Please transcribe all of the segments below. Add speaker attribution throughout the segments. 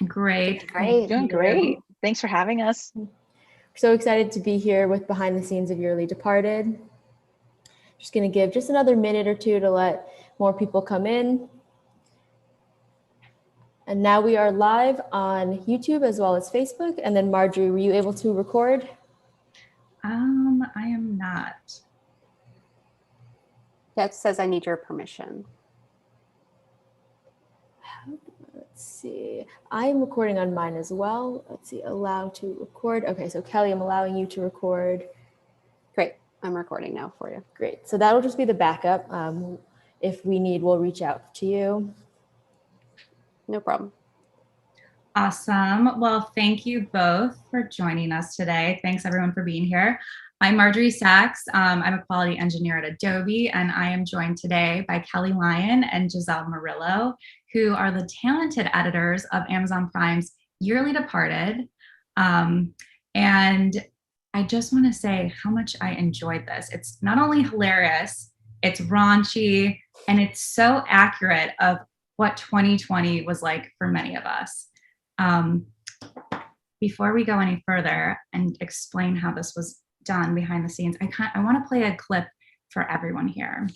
Speaker 1: Great.
Speaker 2: Great.
Speaker 3: Doing great. Thanks for having us.
Speaker 4: So excited to be here with behind the scenes of Yearly Departed. Just going to give just another minute or two to let more people come in. And now we are live on YouTube as well as Facebook. And then Marjorie, were you able to record?
Speaker 1: I am not.
Speaker 2: That says I need your permission.
Speaker 4: Let's see. I'm recording on mine as well. Let's see, allow to record. Okay, so Kelly, I'm allowing you to record.
Speaker 2: Great. I'm recording now for you.
Speaker 4: Great. So that'll just be the backup. If we need, we'll reach out to you.
Speaker 2: No problem.
Speaker 1: Awesome. Well, thank you both for joining us today. Thanks everyone for being here. I'm Marjorie Sachs. I'm a quality engineer at Adobe, and I am joined today by Kelly Lyon and Giselle Murillo, who are the talented editors of Amazon Prime's Yearly Departed. And I just want to say how much I enjoyed this. It's not only hilarious, it's raunchy, and it's so accurate of what 2020 was like for many of us. Before we go any further and explain how this was done behind the scenes, I want to play a clip for everyone here.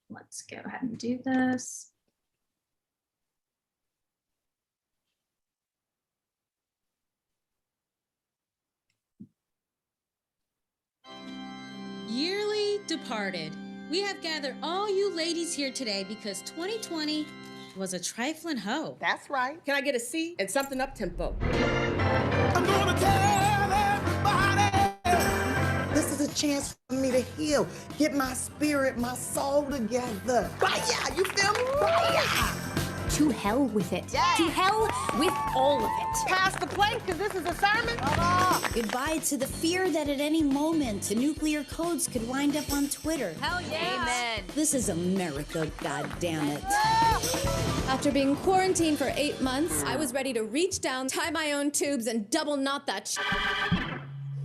Speaker 1: Let's go ahead and do this.
Speaker 5: Yearly Departed. We have gathered all you ladies here today because 2020 was a trifling hoe.
Speaker 6: That's right. Can I get a C and something up tempo?
Speaker 7: I'm gonna tell everybody. This is a chance for me to heal, get my spirit, my soul together. Fire! You feel me? Fire!
Speaker 8: To hell with it. Yeah. To hell with all of it.
Speaker 6: Pass the plate, because this is a sermon.
Speaker 8: Goodbye to the fear that at any moment the nuclear codes could wind up on Twitter.
Speaker 5: Hell yeah. Amen.
Speaker 8: This is America, goddammit.
Speaker 9: After being quarantined for 8 months, I was ready to reach down, tie my own tubes, and double knot that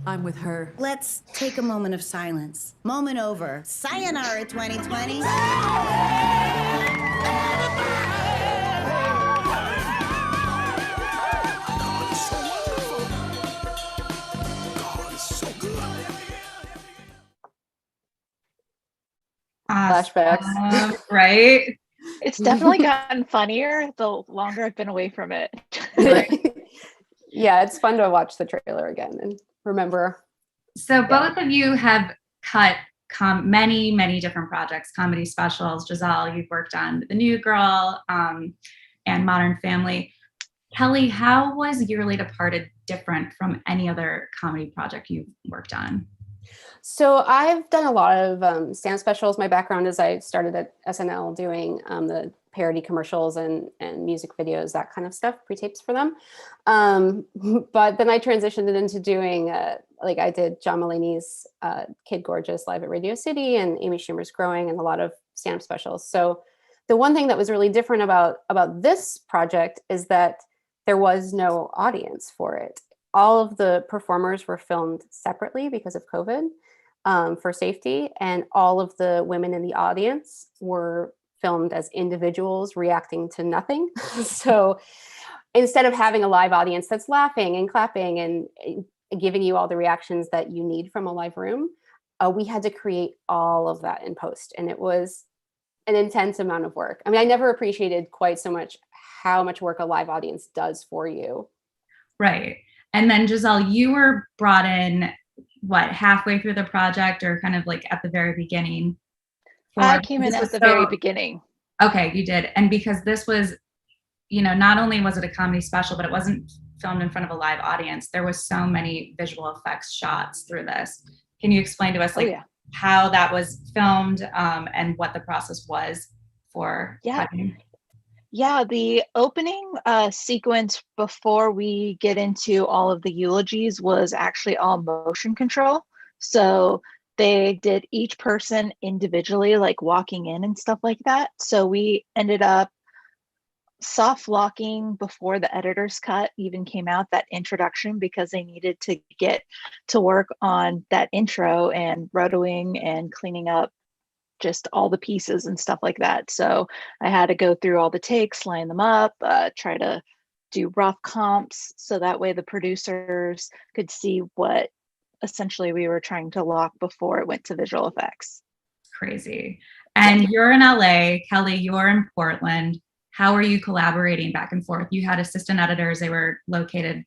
Speaker 10: I'm with her.
Speaker 8: Let's take a moment of silence. Moment over. Sayonara, 2020.
Speaker 2: Flashbacks.
Speaker 1: Right?
Speaker 3: It's definitely gotten funnier the longer I've been away from it.
Speaker 2: Yeah, it's fun to watch the trailer again and remember.
Speaker 1: So both of you have cut many, many different projects, comedy specials. Giselle, you've worked on The New Girl and Modern Family. Kelly, how was Yearly Departed different from any other comedy project you've worked on?
Speaker 2: So I've done a lot of stand specials. My background is I started at SNL doing the parody commercials and music videos, that kind of stuff, pre-tapes for them. But then I transitioned it into doing, like I did John Mulaney's Kid Gorgeous live at Radio City and Amy Schumer's Growing and a lot of stand-up specials. So the one thing that was really different about this project is that there was no audience for it. All of the performers were filmed separately because of COVID for safety, and all of the women in the audience were filmed as individuals reacting to nothing. So instead of having a live audience that's laughing and clapping and giving you all the reactions that you need from a live room, we had to create all of that in post, and it was an intense amount of work. I mean, I never appreciated quite so much how much work a live audience does for you.
Speaker 1: Right. And then Giselle, you were brought in, what, halfway through the project or kind of like at the very beginning?
Speaker 3: I came in at the very beginning.
Speaker 1: Okay, you did. And because this was, not only was it a comedy special, but it wasn't filmed in front of a live audience. There was so many visual effects shots through this. Can you explain to us how that was filmed and what the process was for cutting?
Speaker 3: Yeah, the opening sequence before we get into all of the eulogies was actually all motion control. So they did each person individually, like walking in and stuff like that. So we ended up soft locking before the editor's cut even came out, that introduction, because they needed to get to work on that intro and rotoing and cleaning up just all the pieces and stuff like that. So I had to go through all the takes, line them up, try to do rough comps so that way the producers could see what essentially we were trying to lock before it went to visual effects.
Speaker 1: Crazy. And you're in LA, Kelly, you're in Portland. How are you collaborating back and forth? You had assistant editors, they were located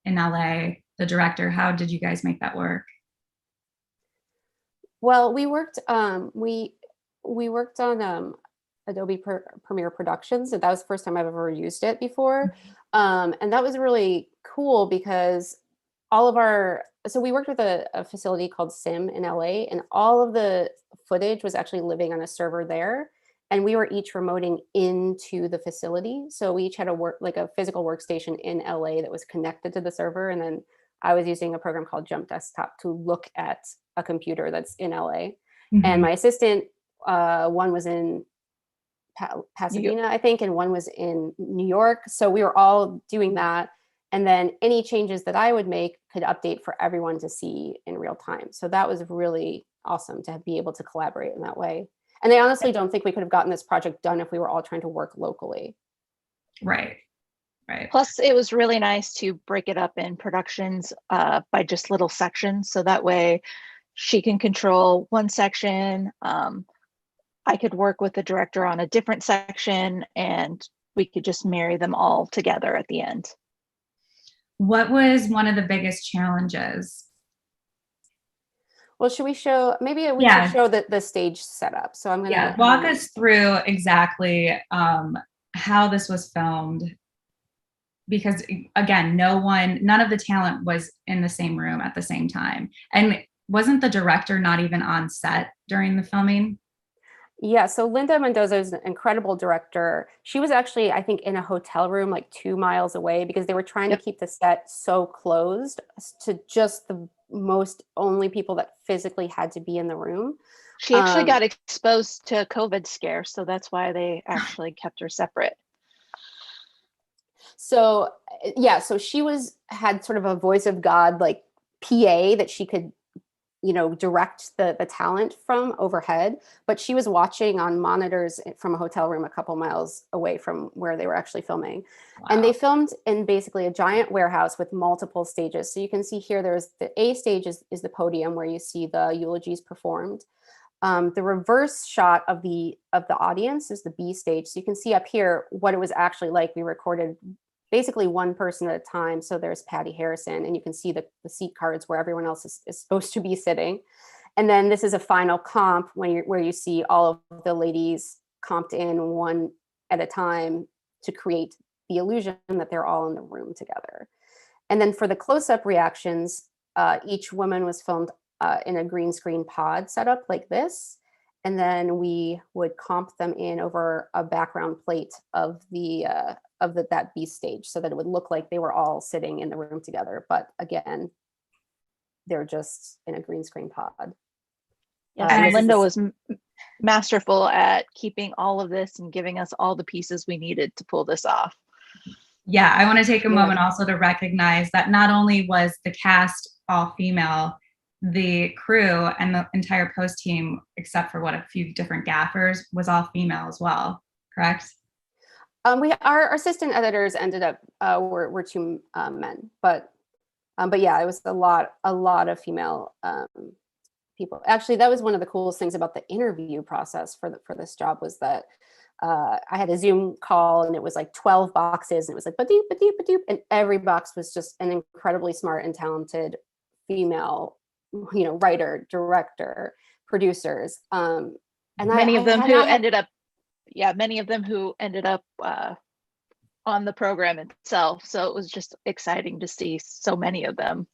Speaker 1: in LA, the director. How did you guys make that work?
Speaker 2: Well, we worked on Adobe Premiere Productions, and that was the first time I've ever used it before. And that was really cool because so we worked with a facility called SIM in LA, and all of the footage was actually living on a server there. And we were each remoting into the facility. So we each had a physical workstation in LA that was connected to the server. And then I was using a program called Jump Desktop to look at a computer that's in LA. And my assistant, one was in Pasadena, I think, and one was in New York. So we were all doing that. And then any changes that I would make could update for everyone to see in real time. So that was really awesome to be able to collaborate in that way. And I honestly don't think we could have gotten this project done if we were all trying to work locally.
Speaker 1: Right. Right.
Speaker 3: Plus, it was really nice to break it up in productions by just little sections. So that way she can control one section. I could work with the director on a different section, and we could just marry them all together at the end.
Speaker 1: What was one of the biggest challenges?
Speaker 2: Well, should we show, maybe we should show the stage setup. So I'm gonna
Speaker 1: walk us through exactly how this was filmed. Because again, none of the talent was in the same room at the same time. And wasn't the director not even on set during the filming?
Speaker 2: Yeah, so Linda Mendoza is an incredible director. She was actually, I think, in a hotel room like 2 miles away because they were trying to keep the set so closed to just the only people that physically had to be in the room.
Speaker 3: She actually got exposed to COVID scare, so that's why they actually kept her separate.
Speaker 2: So yeah, so she had sort of a voice of God, like PA that she could, direct the talent from overhead, but she was watching on monitors from a hotel room a couple miles away from where they were actually filming. Wow. And they filmed in basically a giant warehouse with multiple stages. So you can see here, there's the A stage is the podium where you see the eulogies performed. The reverse shot of the audience is the B stage. So you can see up here what it was actually like. We recorded basically one person at a time. So there's Patty Harrison, and you can see the seat cards where everyone else is supposed to be sitting. And then this is a final comp where you see all of the ladies comped in one at a time to create the illusion that they're all in the room together. And then for the close-up reactions, each woman was filmed in a green screen pod setup like this. And then we would comp them in over a background plate of that B stage so that it would look like they were all sitting in the room together. But again, they're just in a green screen pod.
Speaker 3: And Linda was masterful at keeping all of this and giving us all the pieces we needed to pull this off.
Speaker 1: Yeah, I want to take a moment also to recognize that not only was the cast all female, the crew and the entire post team, except for a few different gaffers, was all female as well, correct?
Speaker 2: Our assistant editors ended up were 2 men, but yeah, it was a lot of female people. Actually, that was one of the coolest things about the interview process for this job was that I had a Zoom call and it was like 12 boxes and it was like ba-doop, ba-doop, ba-doop, and every box was just an incredibly smart and talented female, writer, director, producers, and
Speaker 3: many of them who ended up on the program itself. So it was just exciting to see so many of them.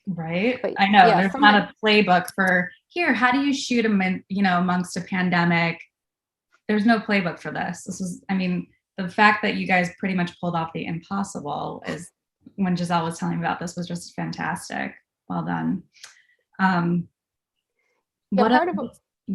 Speaker 1: Right. I know there's not a playbook for here. How do you shoot them amongst a pandemic? There's no playbook for this. The fact that you guys pretty much pulled off the impossible is when Giselle was telling me about this was just fantastic. Well done.
Speaker 2: Go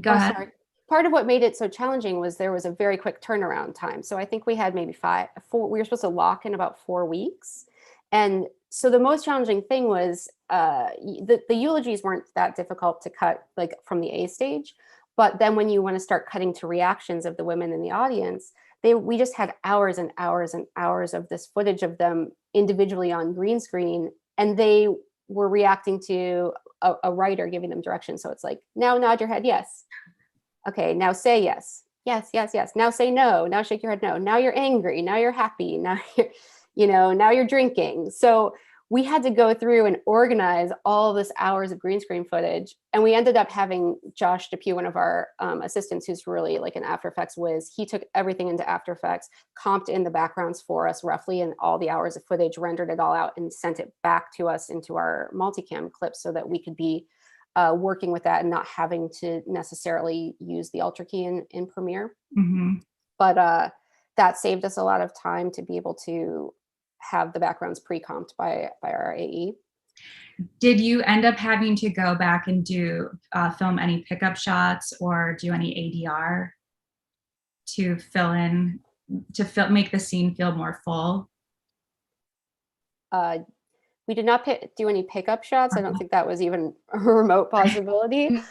Speaker 2: ahead. Part of what made it so challenging was there was a very quick turnaround time. So I think we had maybe 4, we were supposed to lock in about 4 weeks. And so the most challenging thing was the eulogies weren't that difficult to cut like from the A stage. But then when you want to start cutting to reactions of the women in the audience, we just had hours and hours and hours of this footage of them individually on green screen, and they were reacting to a writer giving them direction. So it's like, now nod your head yes. Okay, now say yes. Yes, yes, yes. Now say no. Now shake your head no. Now you're angry. Now you're happy. Now you're, now you're drinking. So we had to go through and organize all this hours of green screen footage. And we ended up having Josh Depew, one of our assistants, who's really like an After Effects whiz. He took everything into After Effects, comped in the backgrounds for us roughly, and all the hours of footage, rendered it all out and sent it back to us into our multicam clips so that we could be working with that and not having to necessarily use the Ultra Key in Premiere.
Speaker 1: Mm-hmm.
Speaker 2: But that saved us a lot of time to be able to have the backgrounds pre-comped by our AE.
Speaker 1: Did you end up having to go back and do film any pickup shots or do any ADR to fill in, make the scene feel more full?
Speaker 2: We did not do any pickup shots. I don't think that was even a remote possibility.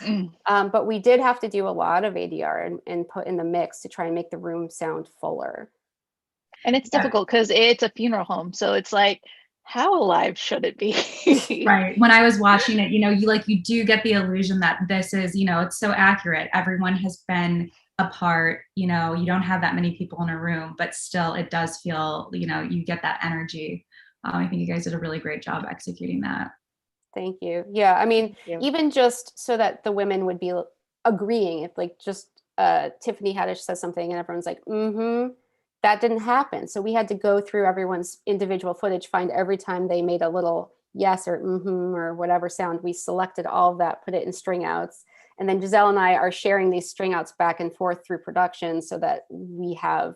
Speaker 2: But we did have to do a lot of ADR and put in the mix to try and make the room sound fuller.
Speaker 3: And it's difficult because it's a funeral home. So it's like, how alive should it be?
Speaker 1: Right. When I was watching it, you do get the illusion that this is, it's so accurate. Everyone has been apart, you don't have that many people in a room, but still it does feel, you get that energy. I think you guys did a really great job executing that.
Speaker 2: Thank you. Yeah. I mean, even just so that the women would be agreeing, if like just Tiffany Haddish says something and everyone's like, mm-hmm. That didn't happen. So we had to go through everyone's individual footage, find every time they made a little yes or mm-hmm or whatever sound, we selected all of that, put it in string outs. And then Giselle and I are sharing these string outs back and forth through production so that we have,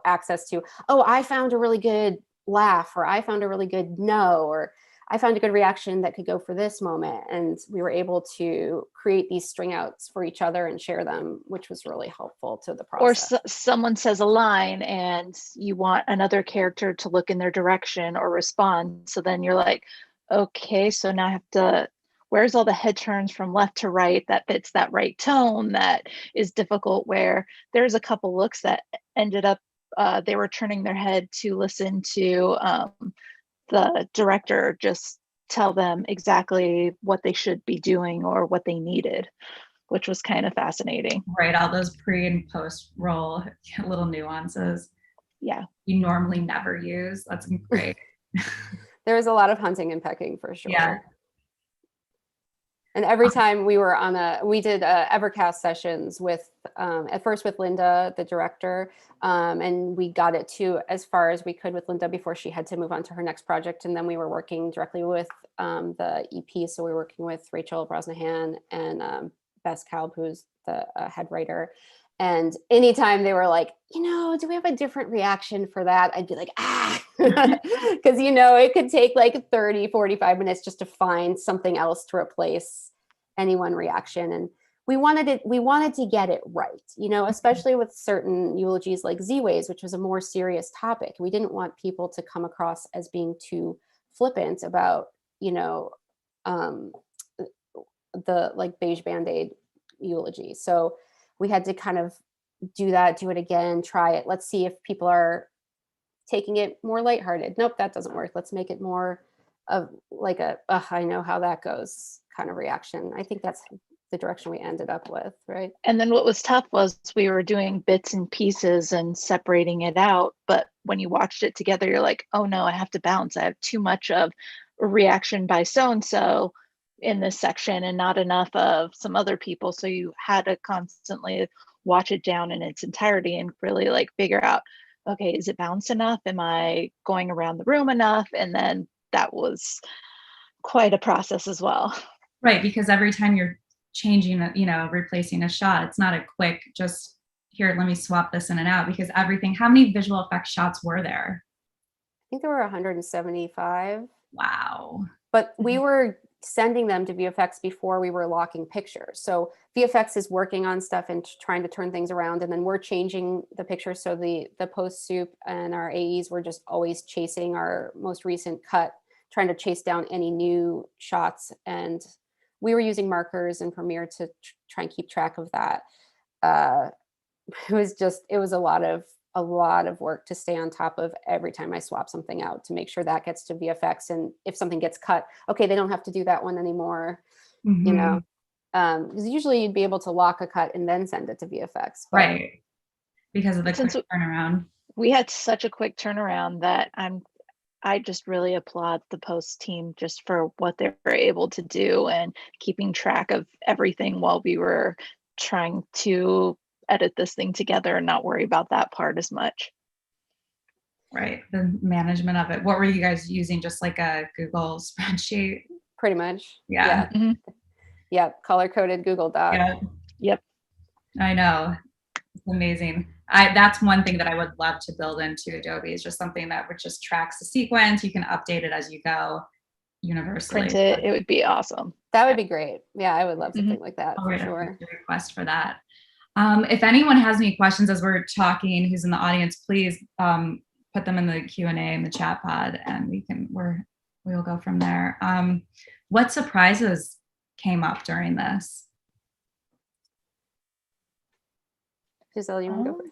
Speaker 2: access to, oh, I found a really good laugh, or I found a really good no, or I found a good reaction that could go for this moment. And we were able to create these string outs for each other and share them, which was really helpful to the process.
Speaker 3: Or someone says a line and you want another character to look in their direction or respond. So then you're like, okay, so now I have to, where's all the head turns from left to right that fits that right tone that is difficult, where there's a couple looks that ended up, they were turning their head to listen to the director just tell them exactly what they should be doing or what they needed, which was kind of fascinating.
Speaker 1: Right, all those pre and post roll little nuances.
Speaker 3: Yeah.
Speaker 1: You normally never use. That's great.
Speaker 2: There was a lot of hunting and pecking for sure.
Speaker 1: Yeah.
Speaker 2: And every time we were we did Evercast sessions with, at first with Linda, the director, and we got it to as far as we could with Linda before she had to move on to her next project. And then we were working directly with the EP. So we were working with Rachel Brosnahan and Bess Kalb, who's the head writer. And anytime they were like, do we have a different reaction for that? I'd be like, because, it could take like 30, 45 minutes just to find something else to replace any one reaction. And we wanted to get it right, especially with certain eulogies like Z-Ways, which was a more serious topic. We didn't want people to come across as being too flippant about, the like beige Band-Aid eulogy. So we had to kind of do it again, try it. Let's see if people are taking it more lighthearted. Nope, that doesn't work. Let's make it more of like I know how that goes kind of reaction. I think that's the direction we ended up with, right?
Speaker 3: And then what was tough was we were doing bits and pieces and separating it out. But when you watched it together, you're like, oh no, I have to balance. I have too much of a reaction by so-and-so in this section and not enough of some other people. So you had to constantly watch it down in its entirety and really like figure out, okay, is it balanced enough? Am I going around the room enough? And then that was quite a process as well.
Speaker 1: Right, because every time you're changing, replacing a shot, it's not a quick just here, let me swap this in and out, because how many visual effects shots were there?
Speaker 2: I think there were 175.
Speaker 1: Wow.
Speaker 2: But we were sending them to VFX before we were locking pictures. So VFX is working on stuff and trying to turn things around, and then we're changing the picture. So the post soup and our AEs were just always chasing our most recent cut, trying to chase down any new shots. And we were using markers in Premiere to try and keep track of that. It was a lot of a lot of work to stay on top of every time I swap something out to make sure that gets to VFX. And if something gets cut, okay, they don't have to do that one anymore, you know, because usually you'd be able to lock a cut and then send it to VFX. But
Speaker 1: Right. Because of the quick
Speaker 3: Since
Speaker 1: turnaround.
Speaker 3: we had such a quick turnaround that I just really applaud the post team just for what they were able to do and keeping track of everything while we were trying to edit this thing together and not worry about that part as much.
Speaker 1: Right. The management of it. What were you guys using? Just like a Google spreadsheet?
Speaker 2: pretty much.
Speaker 1: Yeah.
Speaker 2: Yeah. Color-coded Google Doc.
Speaker 1: Yeah.
Speaker 3: Yep.
Speaker 1: I know. It's amazing. That's one thing that I would love to build into Adobe, is just something that would just tracks the sequence. You can update it as you go universally.
Speaker 3: Print it. It would be awesome.
Speaker 2: That would be great. Yeah, I would love something like that for sure.
Speaker 1: Request for that. If anyone has any questions as we're talking, who's in the audience, please put them in the Q&A in the chat pod, and we'll go from there. What surprises came up during this?
Speaker 2: Giselle, you want to go first?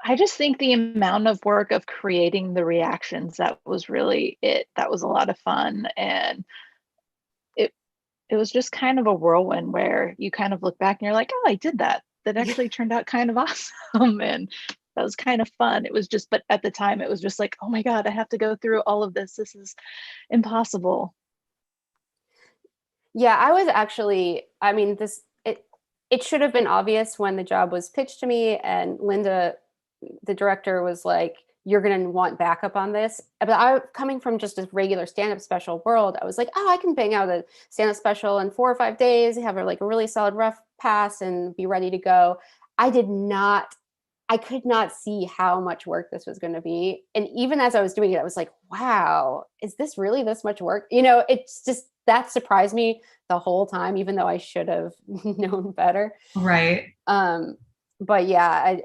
Speaker 3: I just think the amount of work of creating the reactions, that was really it. That was a lot of fun. And it was just kind of a whirlwind where you kind of look back and you're like, oh, I did that. That actually turned out kind of awesome. And that was kind of fun. It was just, but at the time it was just like, oh my God, I have to go through all of this. This is impossible.
Speaker 2: Yeah, I was actually, I mean, it should have been obvious when the job was pitched to me, and Linda, the director, was like, you're going to want backup on this. But I, coming from just a regular stand-up special world, I was like, oh, I can bang out a stand-up special in 4 or 5 days, have a really solid rough pass and be ready to go. I could not see how much work this was going to be. And even as I was doing it, I was like, wow, is this really this much work? You know, it's just, that surprised me the whole time, even though I should have known better.
Speaker 1: Right.
Speaker 2: But yeah,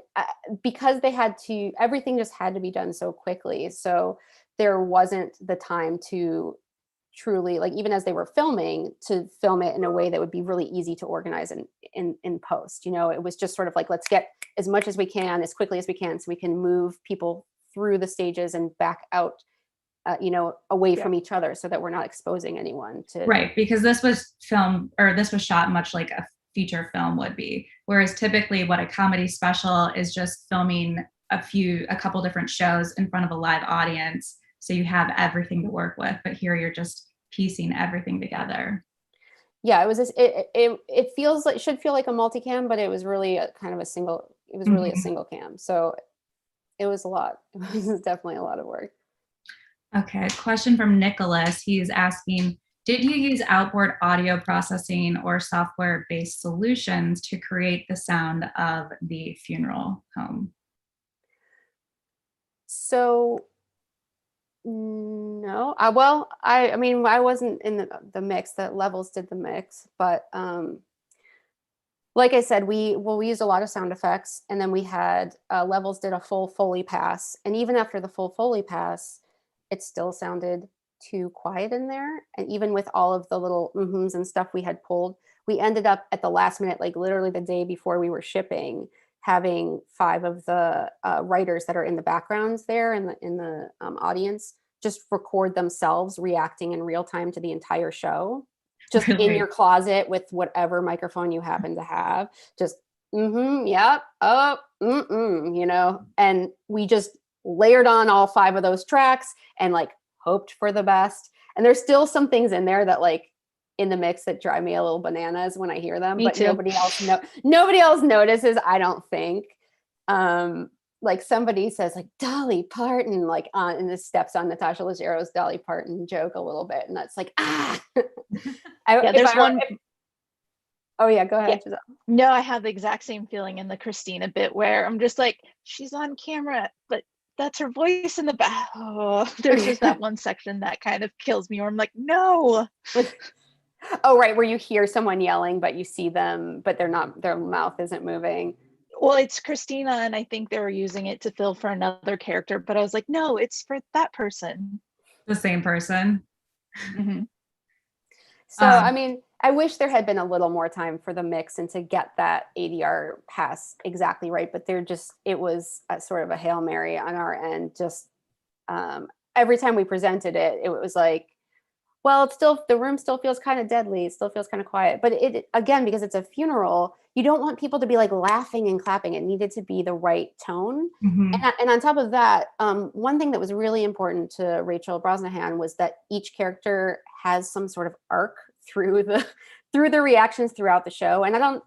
Speaker 2: because everything just had to be done so quickly. So there wasn't the time to truly, like, even as they were filming, to film it in a way that would be really easy to organize in post. You know, it was just sort of like, let's get as much as we can, as quickly as we can, so we can move people through the stages and back out, away from each other, so that we're not exposing anyone to. Right.
Speaker 1: Because this was shot much like a feature film would be. Whereas typically what a comedy special is just filming a couple different shows in front of a live audience. So you have everything to work with, but here you're just piecing everything together.
Speaker 2: Yeah, it was it should feel like a multicam, but it was really a single cam. So it was a lot. It was definitely a lot of work.
Speaker 1: Okay, question from Nicholas. He's asking, did you use outboard audio processing or software-based solutions to create the sound of the funeral home?
Speaker 2: So, no. I wasn't in the mix. The Levels did the mix, but like I said, we used a lot of sound effects, and then we had Levels did a full Foley pass, and even after the full Foley pass, it still sounded too quiet in there. And even with all of the little mm-hms and stuff we had pulled, we ended up at the last minute, like literally the day before we were shipping, having 5 of the writers that are in the backgrounds there in the audience just record themselves reacting in real time to the entire show, just in your closet with whatever microphone you happen to have, just yep, oh, and we just layered on all 5 of those tracks and like hoped for the best. And there's still some things in there that, like, in the mix, that drive me a little bananas when I hear them.
Speaker 3: Me
Speaker 2: but
Speaker 3: too.
Speaker 2: nobody else notices, I don't think. Like somebody says like Dolly Parton, like and this steps on Natasha Leggero's Dolly Parton joke a little bit, and that's like oh yeah, go ahead.
Speaker 3: Yeah. No, I have the exact same feeling in the Christina bit where I'm just like, she's on camera, but that's her voice in the back. Oh, there's just that one section that kind of kills me, or I'm like, no.
Speaker 2: Oh, right, where you hear someone yelling, but you see them, but their mouth isn't moving.
Speaker 3: Well, it's Christina, and I think they were using it to fill for another character, but I was like, no, it's for that person.
Speaker 1: The same person.
Speaker 3: Mm-hmm.
Speaker 2: So, I mean, I wish there had been a little more time for the mix and to get that ADR pass exactly right, but it was a sort of a Hail Mary on our end. Just every time we presented it, it was like, well, the room still feels kind of deadly. It still feels kind of quiet. But again, because it's a funeral, you don't want people to be like laughing and clapping. It needed to be the right tone.
Speaker 1: Mm-hmm.
Speaker 2: And on top of that, one thing that was really important to Rachel Brosnahan was that each character has some sort of arc through the reactions throughout the show. And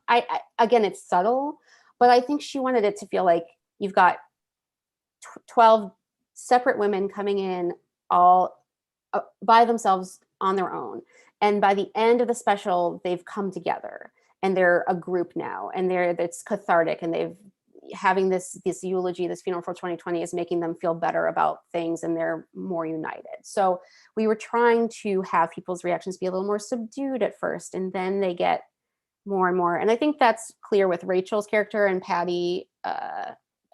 Speaker 2: again, it's subtle, but I think she wanted it to feel like you've got 12 separate women coming in all by themselves on their own. And by the end of the special, they've come together and they're a group now, and it's cathartic, and they've having this eulogy, this funeral for 2020 is making them feel better about things, and they're more united. So we were trying to have people's reactions be a little more subdued at first, and then they get more and more. And I think that's clear with Rachel's character, and Patty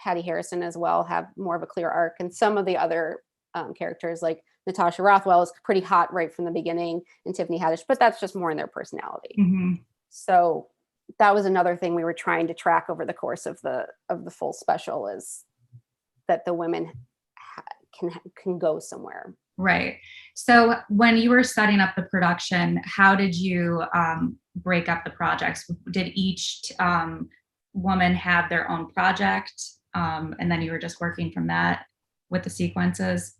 Speaker 2: Harrison as well have more of a clear arc. And some of the other characters like Natasha Rothwell is pretty hot right from the beginning, and Tiffany Haddish, but that's just more in their personality.
Speaker 1: Mm-hmm.
Speaker 2: So that was another thing we were trying to track over the course of the full special, is that the women can go somewhere.
Speaker 1: Right. So when you were setting up the production, how did you break up the projects? Did each woman have their own project, and then you were just working from that with the sequences?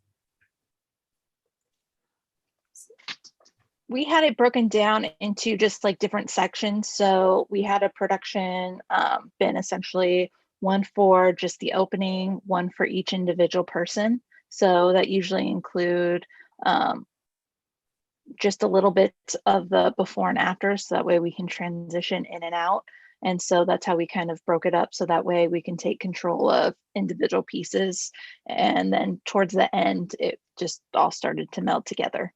Speaker 3: We had it broken down into just like different sections. So we had a production bin, essentially one for just the opening, one for each individual person. So that usually include just a little bit of the before and after, so that way we can transition in and out. And so that's how we kind of broke it up, so that way we can take control of individual pieces. And then towards the end, it just all started to meld together.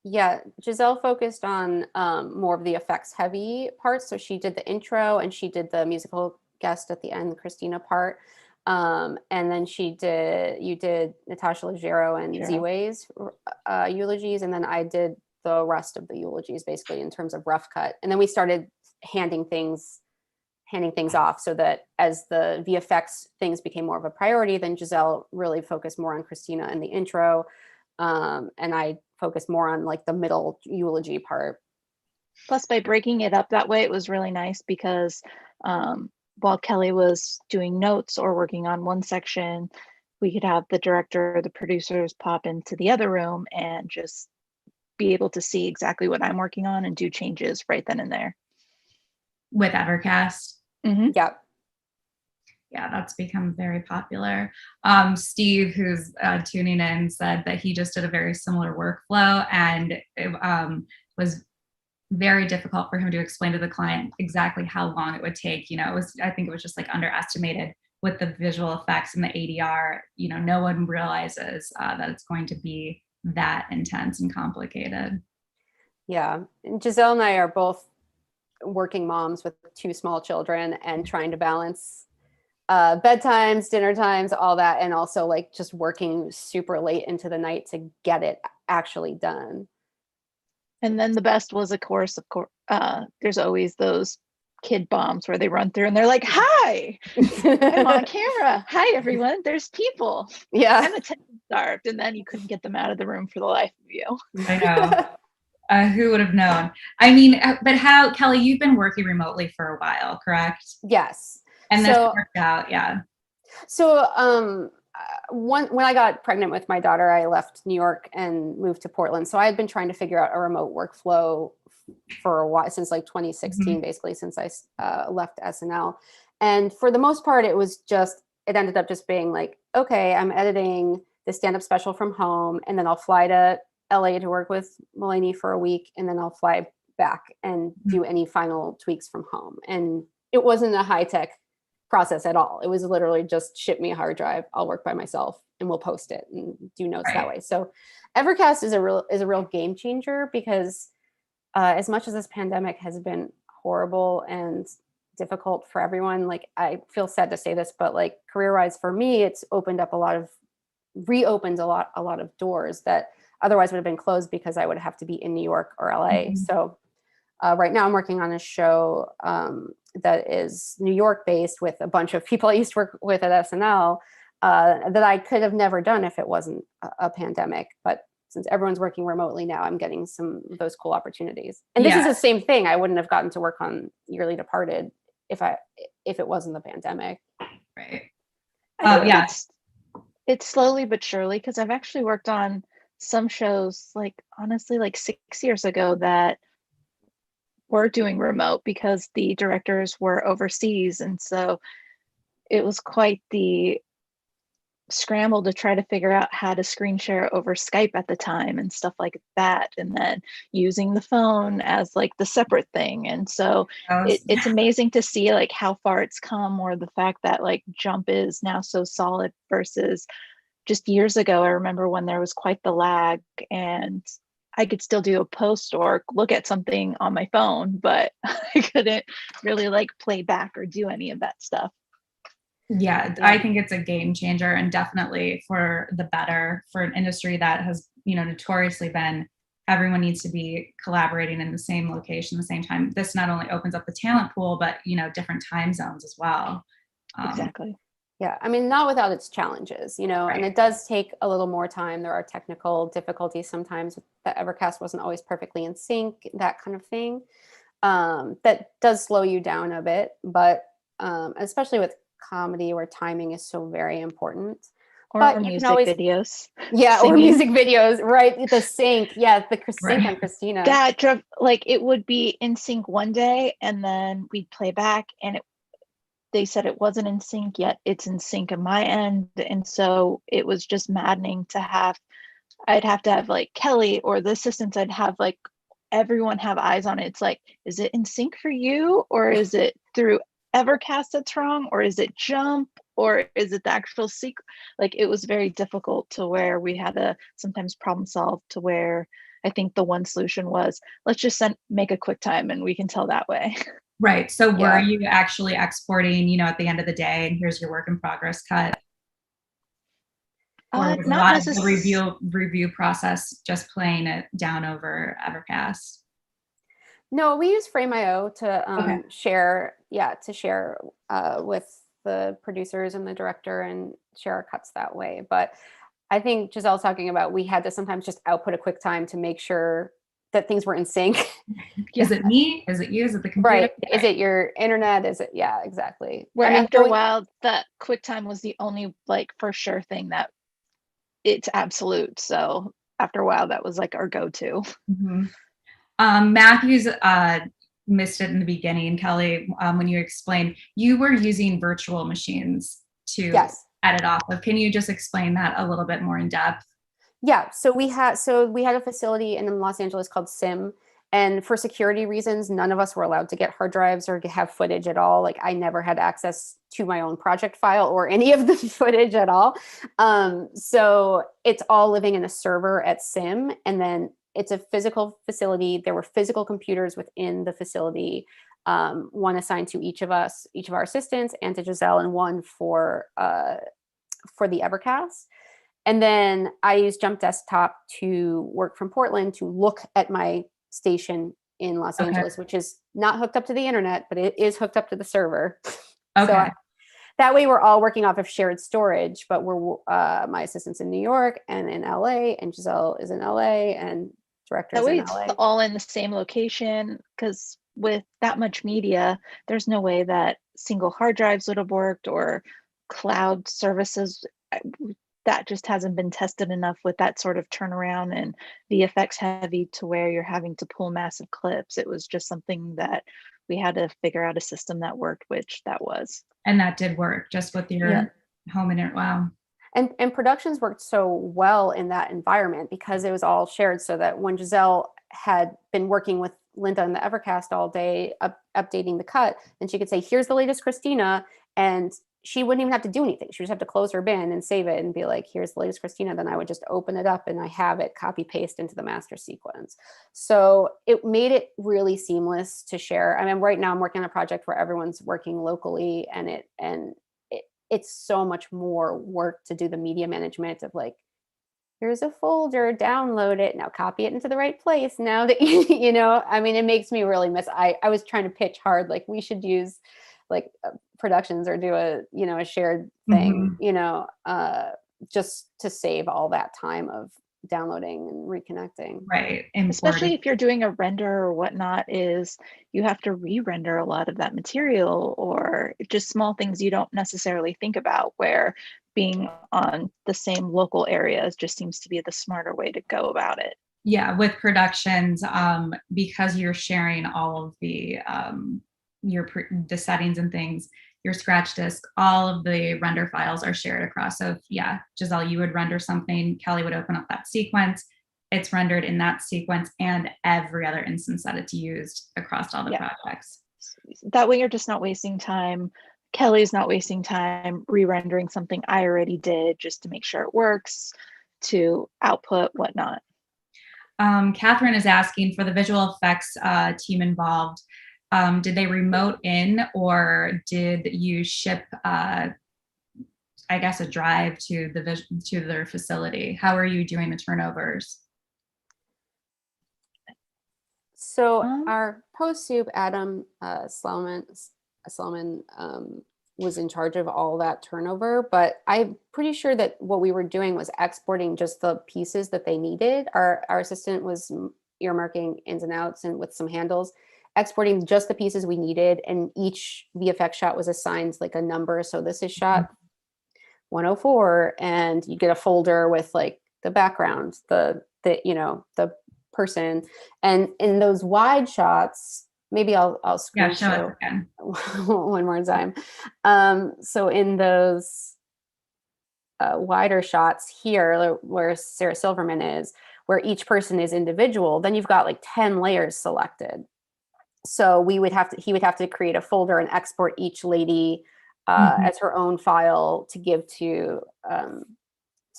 Speaker 2: Yeah, Giselle focused on more of the effects heavy parts. So she did the intro, and she did the musical guest at the end, the Christina part. And then you did Natasha Leggero and Z-Way's eulogies. And then I did the rest of the eulogies, basically in terms of rough cut. And then we started handing things off, so that as the VFX things became more of a priority, then Giselle really focused more on Christina and the intro. And I focused more on like the middle eulogy part.
Speaker 3: Plus, by breaking it up that way, it was really nice because while Kelly was doing notes or working on one section, we could have the director or the producers pop into the other room and just be able to see exactly what I'm working on and do changes right then and there.
Speaker 1: With Evercast?
Speaker 2: Mm-hmm. Yeah.
Speaker 1: Yeah, that's become very popular. Steve, who's tuning in, said that he just did a very similar workflow, and it was very difficult for him to explain to the client exactly how long it would take. I think it was just like underestimated with the visual effects and the ADR. No one realizes that it's going to be that intense and complicated.
Speaker 2: Yeah, and Giselle and I are both working moms with 2 small children and trying to balance bedtimes, dinner times, all that, and also like just working super late into the night to get it actually done.
Speaker 3: And then the best was, of course, there's always those kid bombs where they run through and they're like, "Hi, I'm on camera. Hi, everyone. There's people.
Speaker 2: Yeah,
Speaker 3: I'm attention starved." And then you couldn't get them out of the room for the life of you.
Speaker 1: I know. Who would have known? I mean, but how, Kelly, you've been working remotely for a while, correct?
Speaker 2: Yes.
Speaker 1: And this worked out, yeah.
Speaker 2: So when I got pregnant with my daughter, I left New York and moved to Portland. So I had been trying to figure out a remote workflow for a while, since like 2016, basically, since I left SNL. And for the most part, it ended up just being like, okay, I'm editing the stand-up special from home, and then I'll fly to LA to work with Mulaney for a week, and then I'll fly back and do any final tweaks from home. And it wasn't a high-tech process at all. It was literally just ship me a hard drive. I'll work by myself and we'll post it and do notes that way. So Evercast is a real game changer, because as much as this pandemic has been horrible and difficult for everyone, like, I feel sad to say this, but like career-wise for me, it's reopened a lot of doors that otherwise would have been closed because I would have to be in New York or LA. So right now I'm working on a show that is New York based with a bunch of people I used to work with at SNL that I could have never done if it wasn't a pandemic. But since everyone's working remotely now, I'm getting some of those cool opportunities. And this is the same thing. I wouldn't have gotten to work on Yearly Departed if it wasn't the pandemic.
Speaker 1: Right.
Speaker 3: It's slowly but surely, because I've actually worked on some shows, like honestly, like 6 years ago that were doing remote because the directors were overseas. And so it was quite the scramble to try to figure out how to screen share over Skype at the time and stuff like that. And then using the phone as like the separate thing. And so it's amazing to see like how far it's come, or the fact that like Jump is now so solid versus just years ago. I remember when there was quite the lag and I could still do a post or look at something on my phone, but I couldn't really like play back or do any of that stuff.
Speaker 1: Yeah, I think it's a game changer, and definitely for the better for an industry that has, notoriously been everyone needs to be collaborating in the same location, the same time. This not only opens up the talent pool, but, different time zones as well.
Speaker 3: Exactly.
Speaker 2: Yeah, I mean, not without its challenges,
Speaker 1: Right.
Speaker 2: and it does take a little more time. There are technical difficulties sometimes that Evercast wasn't always perfectly in sync, that kind of thing. That does slow you down a bit, but especially with comedy where timing is so very important.
Speaker 3: Or music videos.
Speaker 2: Yeah,
Speaker 3: Singing.
Speaker 2: or music videos, right? The sync. Yeah, the sync on Christina.
Speaker 3: That drove, like, it would be in sync one day and then we'd play back and they said it wasn't in sync yet. It's in sync on my end. And so it was just maddening to I'd have to have like Kelly or the assistants, I'd have like everyone have eyes on it. It's like, is it in sync for you? Or is it through Evercast that's wrong? Or is it Jump? Or is it the actual secret? Like, it was very difficult to where we had to sometimes problem solve, to where I think the one solution was, let's just make a QuickTime and we can tell that way.
Speaker 1: Right. So were you actually exporting, at the end of the day, and here's your work in progress cut? Or was a lot of the review process just playing it down over Evercast?
Speaker 2: No, we use Frame.io to share with the producers and the director and share our cuts that way. But I think Giselle's talking about, we had to sometimes just output a QuickTime to make sure that things were in sync.
Speaker 1: Is it me? Is it you? Is it the computer?
Speaker 2: Right. Is it your internet? Is it? Yeah, exactly.
Speaker 3: Where after a while, that QuickTime was the only like for sure thing that it's absolute. So after a while, that was like our go-to.
Speaker 1: Mm-hmm. Matthew's missed it in the beginning, Kelly, when you explained you were using virtual machines to edit off of. Can you just explain that a little bit more in depth?
Speaker 2: Yeah, so we had a facility in Los Angeles called SIM, and for security reasons, none of us were allowed to get hard drives or have footage at all. Like, I never had access to my own project file or any of the footage at all. So it's all living in a server at SIM, and then it's a physical facility. There were physical computers within the facility, one assigned to each of us, each of our assistants, and to Giselle, and one for the Evercast. And then I use Jump Desktop to work from Portland to look at my station in Los Angeles, which is not hooked up to the internet, but it is hooked up to the server. So that way we're all working off of shared storage, but we're my assistant's in New York and in LA, and Giselle is in LA, and director's in LA.
Speaker 3: It's all in the same location, because with that much media, there's no way that single hard drives would have worked, or cloud services. That just hasn't been tested enough with that sort of turnaround and VFX heavy to where you're having to pull massive clips. It was just something that we had to figure out a system that worked, which that was.
Speaker 1: And that did work just with your home internet. Wow.
Speaker 2: And productions worked so well in that environment because it was all shared, so that when Giselle had been working with Linda in the Evercast all day, updating the cut, and she could say, here's the latest Christina, and she wouldn't even have to do anything. She would just have to close her bin and save it and be like, here's the latest Christina. Then I would just open it up and I have it copy paste into the master sequence. So it made it really seamless to share. I mean, right now I'm working on a project where everyone's working locally, and it's so much more work to do the media management of like here's a folder, download it, now copy it into the right place. Now that, you know, I mean, it makes me really miss, I was trying to pitch hard, like we should use like productions or do a, you know, a shared thing, you know, just to save all that time of downloading and reconnecting.
Speaker 1: Right.
Speaker 3: Especially if you're doing a render or whatnot, is you have to re-render a lot of that material, or just small things you don't necessarily think about, where being on the same local areas just seems to be the smarter way to go about it.
Speaker 1: Yeah, with productions, because you're sharing all of the the settings and things, your scratch disk, all of the render files are shared across. So if, yeah, Giselle, you would render something, Kelly would open up that sequence, it's rendered in that sequence and every other instance that it's used across all the projects.
Speaker 3: That way you're just not wasting time. Kelly's not wasting time re-rendering something I already did just to make sure it works, to output, whatnot.
Speaker 1: Catherine is asking, for the visual effects team involved, did they remote in, or did you ship, I guess, a drive to their facility? How are you doing the turnovers?
Speaker 2: So our post-soup, Adam Sloman was in charge of all that turnover, but I'm pretty sure that what we were doing was exporting just the pieces that they needed. Our assistant was earmarking ins and outs and with some handles, exporting just the pieces we needed, and each VFX shot was assigned like a number. So this is shot 104, and you get a folder with like the background, the you know, the person, and in those wide shots, maybe I'll screen show one more time. So in those wider shots here, where Sarah Silverman is, where each person is individual, then you've got like 10 layers selected. So he would have to create a folder and export each lady as her own file to give to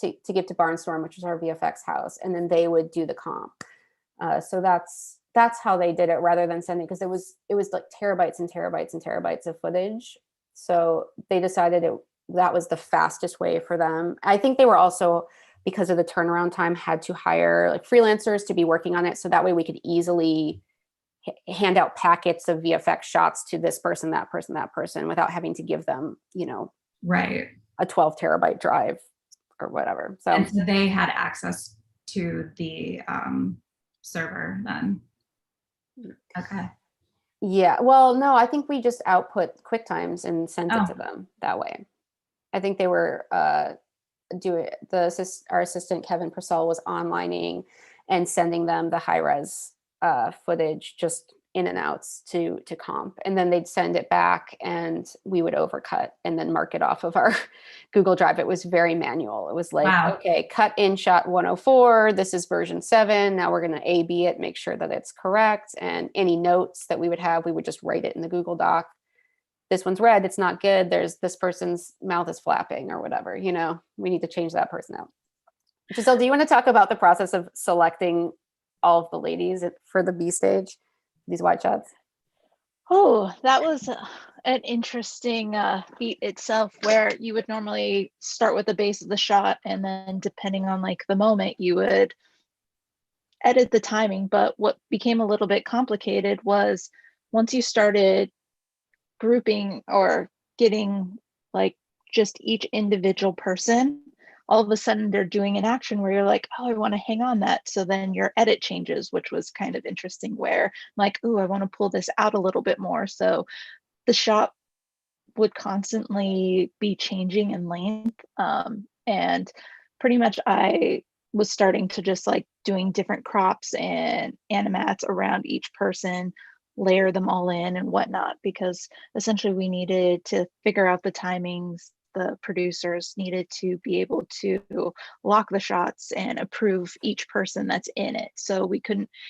Speaker 2: give to Barnstorm, which is our VFX house, and then they would do the comp. So that's how they did it, rather than sending, because it was like terabytes and terabytes and terabytes of footage. So they decided that was the fastest way for them. I think they were also, because of the turnaround time, had to hire like freelancers to be working on it, so that way we could easily hand out packets of VFX shots to this person, that person, that person, without having to give them, you know, a 12 terabyte drive or whatever. So,
Speaker 1: and so they had access to the server then. Okay.
Speaker 2: Yeah. Well, no, I think we just output QuickTimes and sent it to them that way. I think they were our assistant Kevin Purcell was onlining and sending them the high res footage, just in and outs to comp, and then they'd send it back and we would overcut and then mark it off of our Google Drive. It was very manual. It was like, okay, cut in shot 104, this is version 7, now we're going to A/B it, make sure that it's correct, and any notes that we would have, we would just write it in the Google Doc. This one's red, it's not good, there's this person's mouth is flapping or whatever, you know, we need to change that person out. Giselle, do you want to talk about the process of selecting all of the ladies for the B stage, these wide shots?
Speaker 3: Oh, that was an interesting feat itself, where you would normally start with the base of the shot, and then depending on like the moment, you would edit the timing. But what became a little bit complicated was, once you started grouping or getting like just each individual person, all of a sudden they're doing an action where you're like, oh, I want to hang on that. So then your edit changes, which was kind of interesting, where I'm like, oh, I want to pull this out a little bit more. So the shot would constantly be changing in length. And pretty much I was starting to just like doing different crops and animats around each person, layer them all in and whatnot, because essentially we needed to figure out the timings. The producers needed to be able to lock the shots and approve each person that's in it. So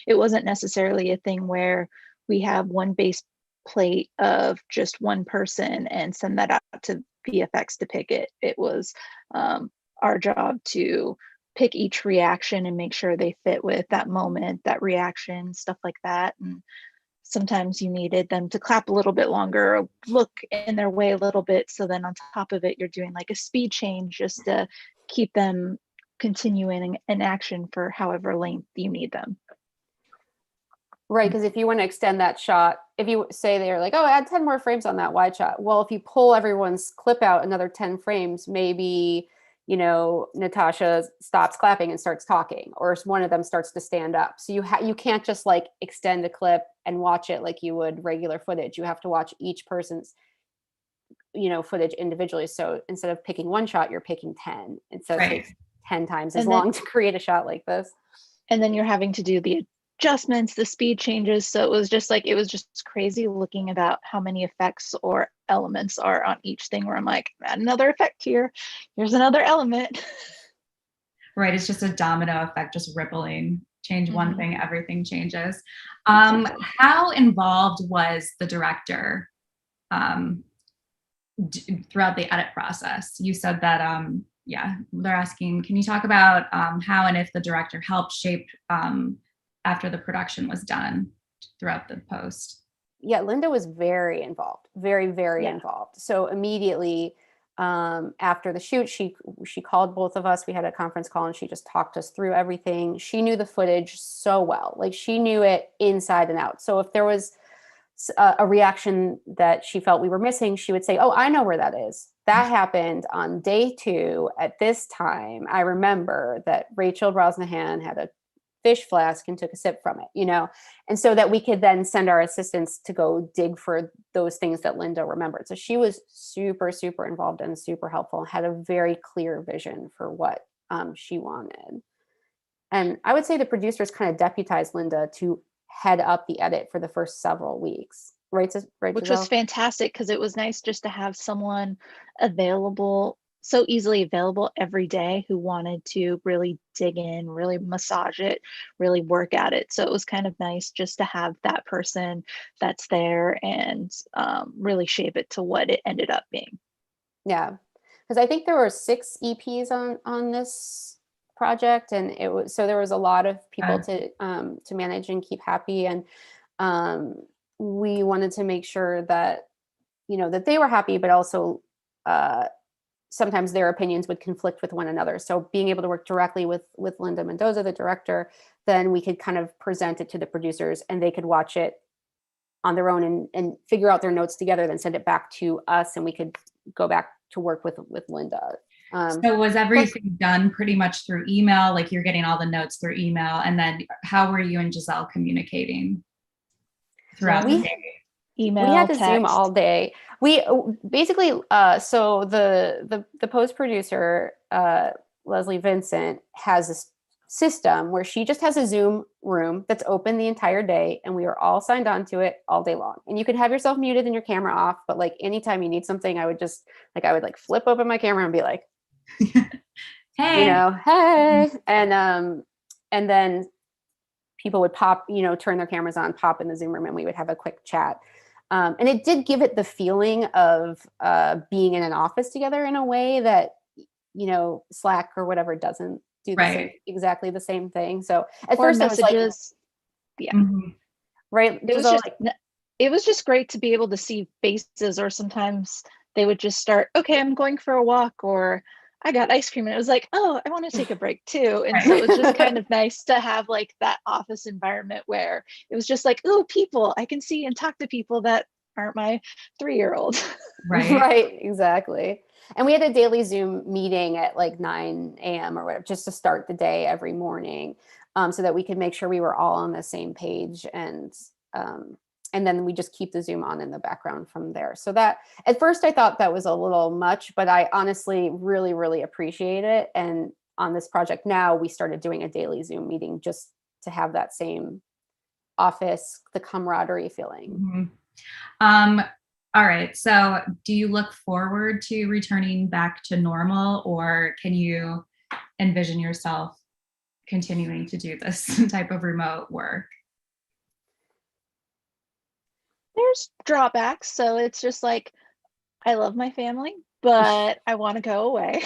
Speaker 3: it wasn't necessarily a thing where we have one base plate of just one person and send that out to VFX to pick it. It was our job to pick each reaction and make sure they fit with that moment, that reaction, stuff like that. And sometimes you needed them to clap a little bit longer, or look in their way a little bit. So then on top of it, you're doing like a speed change just to keep them continuing in action for however length you need them.
Speaker 2: Right, because if you want to extend that shot, if you say they're like, oh, add 10 more frames on that wide shot. Well, if you pull everyone's clip out another 10 frames, maybe, you know, Natasha stops clapping and starts talking, or one of them starts to stand up. So you can't just like extend a clip and watch it like you would regular footage. You have to watch each person's, you know, footage individually. So instead of picking one shot, you're picking 10. And so it takes 10 times as long to create a shot like this.
Speaker 3: And then you're having to do the adjustments, the speed changes. So it was just crazy looking about how many effects or elements are on each thing, where I'm like, add another effect here. Here's another element.
Speaker 1: Right. It's just a domino effect, just rippling. Change one thing, everything changes. How involved was the director throughout the edit process? You said that, they're asking, can you talk about how and if the director helped shape after the production was done throughout the post?
Speaker 2: Yeah, Linda was very involved, very, very involved. So immediately after the shoot, she called both of us. We had a conference call and she just talked us through everything. She knew the footage so well, like she knew it inside and out. So if there was a reaction that she felt we were missing, she would say, oh, I know where that is. That happened on day 2 at this time. I remember that Rachel Brosnahan had a fish flask and took a sip from it, you know, and so that we could then send our assistants to go dig for those things that Linda remembered. So she was super, super involved and super helpful, and had a very clear vision for what she wanted. And I would say the producers kind of deputized Linda to head up the edit for the first several weeks, right?
Speaker 3: Which was fantastic, because it was nice just to have someone available, so easily available every day, who wanted to really dig in, really massage it, really work at it. So it was kind of nice just to have that person that's there and really shape it to what it ended up being. Yeah,
Speaker 2: because I think there were 6 EPs on this project, and it was, so there was a lot of people to manage and keep happy, and we wanted to make sure that, you know, that they were happy, but also sometimes their opinions would conflict with one another. So being able to work directly with Linda Mendoza, the director, then we could kind of present it to the producers and they could watch it on their own and figure out their notes together, then send it back to us, and we could go back to work with Linda.
Speaker 1: So was everything done pretty much through email? Like you're getting all the notes through email, and then how were you and Giselle communicating throughout the day?
Speaker 3: Email,
Speaker 2: we had to
Speaker 3: text.
Speaker 2: Zoom all day. We basically, so the post producer, Leslie Vincent, has this system where she just has a Zoom room that's open the entire day, and we are all signed on to it all day long. And you could have yourself muted and your camera off, but like anytime you need something, I would flip open my camera and be like,
Speaker 1: hey,
Speaker 2: you know, hey, and then people would pop, you know, turn their cameras on, pop in the Zoom room, and we would have a quick chat. And it did give it the feeling of being in an office together in a way that, you know, Slack or whatever doesn't do exactly the same thing. So at first
Speaker 3: messages,
Speaker 2: it was like, right.
Speaker 3: It was just great to be able to see faces, or sometimes they would just start, okay, I'm going for a walk, or I got ice cream, and it was like, oh, I want to take a break too. And so it was just kind of nice to have like that office environment where it was just like, oh, people, I can see and talk to people that aren't my 3-year-old.
Speaker 2: Right, exactly. And we had a daily Zoom meeting at like 9 a.m. or whatever, just to start the day every morning, so that we could make sure we were all on the same page, and then we just keep the Zoom on in the background from there. So that, at first I thought that was a little much, but I honestly really, really appreciate it. And on this project now, we started doing a daily Zoom meeting just to have that same office, the camaraderie feeling.
Speaker 1: All right. So do you look forward to returning back to normal, or can you envision yourself continuing to do this type of remote work?
Speaker 3: There's drawbacks. So it's just like, I love my family, but I want to go away.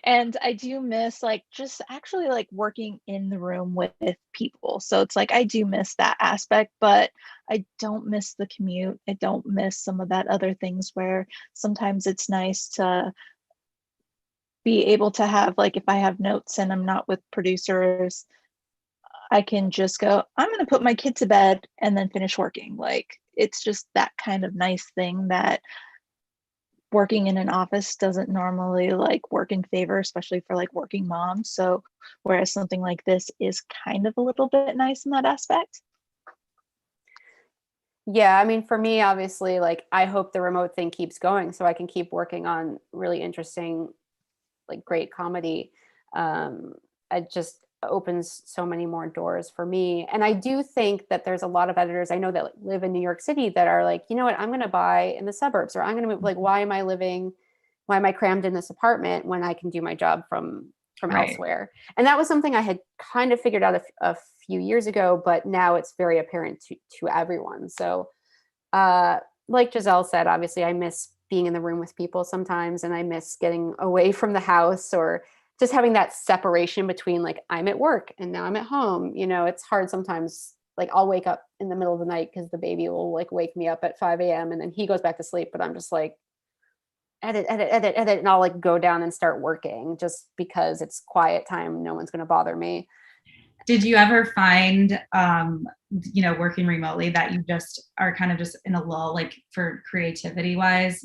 Speaker 3: And I do miss like just actually like working in the room with people. So it's like, I do miss that aspect, but I don't miss the commute. I don't miss some of that other things where sometimes it's nice to be able to have, like, if I have notes and I'm not with producers, I can just go, I'm going to put my kid to bed and then finish working. Like, it's just that kind of nice thing that working in an office doesn't normally like work in favor, especially for like working moms. So whereas something like this is kind of a little bit nice in that aspect.
Speaker 2: Yeah, I mean, for me, obviously, like, I hope the remote thing keeps going so I can keep working on really interesting, like, great comedy. It just opens so many more doors for me. And I do think that there's a lot of editors I know that live in New York City that are like, you know what, I'm going to buy in the suburbs, or I'm going to move. Like, why am I crammed in this apartment when I can do my job from
Speaker 1: Right.
Speaker 2: elsewhere? And that was something I had kind of figured out a few years ago, but now it's very apparent to everyone. So like Giselle said, obviously I miss being in the room with people sometimes, and I miss getting away from the house, or just having that separation between, like, I'm at work and now I'm at home. You know, it's hard sometimes. Like, I'll wake up in the middle of the night because the baby will like wake me up at 5 a.m. and then he goes back to sleep, but I'm just like, edit, and I'll like go down and start working just because it's quiet time. No one's going to bother me.
Speaker 1: Did you ever find, working remotely, that you just are kind of just in a lull, like for creativity wise,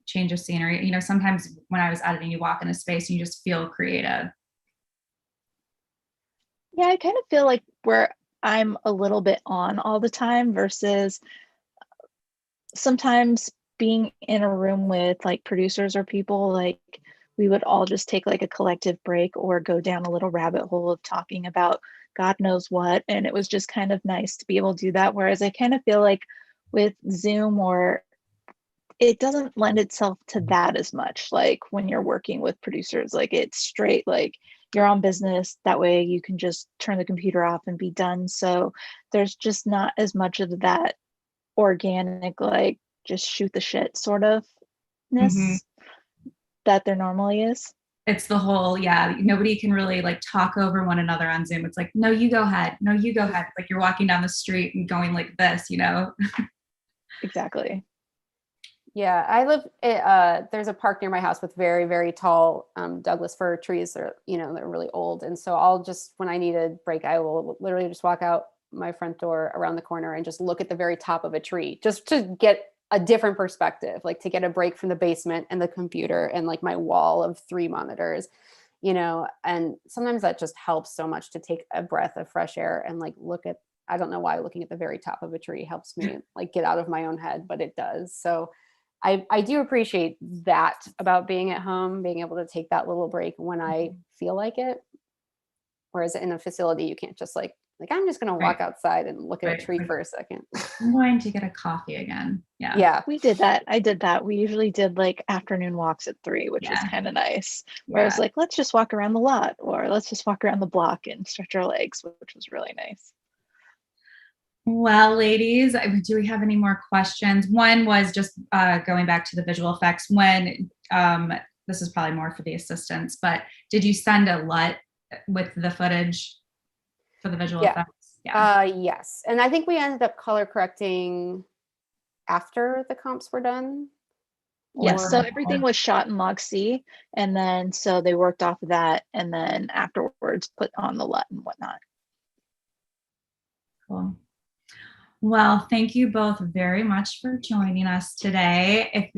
Speaker 1: change of scenery? Sometimes when I was editing, you walk in a space and you just feel creative.
Speaker 3: Yeah, I kind of feel like where I'm a little bit on all the time versus sometimes being in a room with like producers or people, like we would all just take like a collective break or go down a little rabbit hole of talking about God knows what. And it was just kind of nice to be able to do that. Whereas I kind of feel like with Zoom, or it doesn't lend itself to that as much. Like when you're working with producers, like it's straight, like you're on business. That way you can just turn the computer off and be done. So there's just not as much of that organic, like just shoot the shit sort of ness that there normally is.
Speaker 1: It's the whole, nobody can really like talk over one another on Zoom. It's like, no, you go ahead. No, you go ahead. It's like you're walking down the street and going like this,
Speaker 3: Exactly.
Speaker 2: Yeah, I live, there's a park near my house with very, very tall Douglas fir trees. They're really old. And so I'll just, when I need a break, I will literally just walk out my front door around the corner and just look at the very top of a tree, just to get a different perspective, like to get a break from the basement and the computer and like my wall of 3 monitors, and sometimes that just helps so much to take a breath of fresh air and like look at, I don't know why looking at the very top of a tree helps me like get out of my own head, but it does. So I do appreciate that about being at home, being able to take that little break when I feel like it. Whereas in a facility, you can't just like I'm just going to walk outside and look at a tree for a second.
Speaker 1: I'm going to get a coffee again.
Speaker 2: Yeah.
Speaker 3: We did that. I did that. We usually did like afternoon walks at 3, which was kind of nice. Whereas like, let's just walk around the lot, or let's just walk around the block and stretch our legs, which was really nice.
Speaker 1: Well, ladies, do we have any more questions? One was just going back to the visual effects. When this is probably more for the assistants, but did you send a LUT with the footage for the visual effects?
Speaker 2: Yes. And I think we ended up color correcting after the comps were done.
Speaker 3: Yes. So everything was shot in log C, and then so they worked off of that, and then afterwards put on the LUT and whatnot.
Speaker 1: Cool. Well, thank you both very much for joining us today.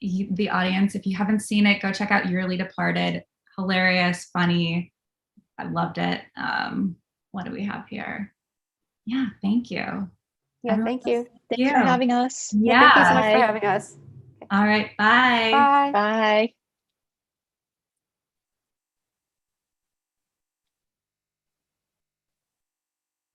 Speaker 1: The audience, if you haven't seen it, go check out Yearly Departed. Hilarious, funny. I loved it. What do we have here? Yeah, thank you.
Speaker 2: Yeah, thank you.
Speaker 3: Thanks for having us.
Speaker 1: Yeah.
Speaker 2: Thank you so much for having us.
Speaker 1: All right, bye.
Speaker 2: Bye.
Speaker 3: Bye.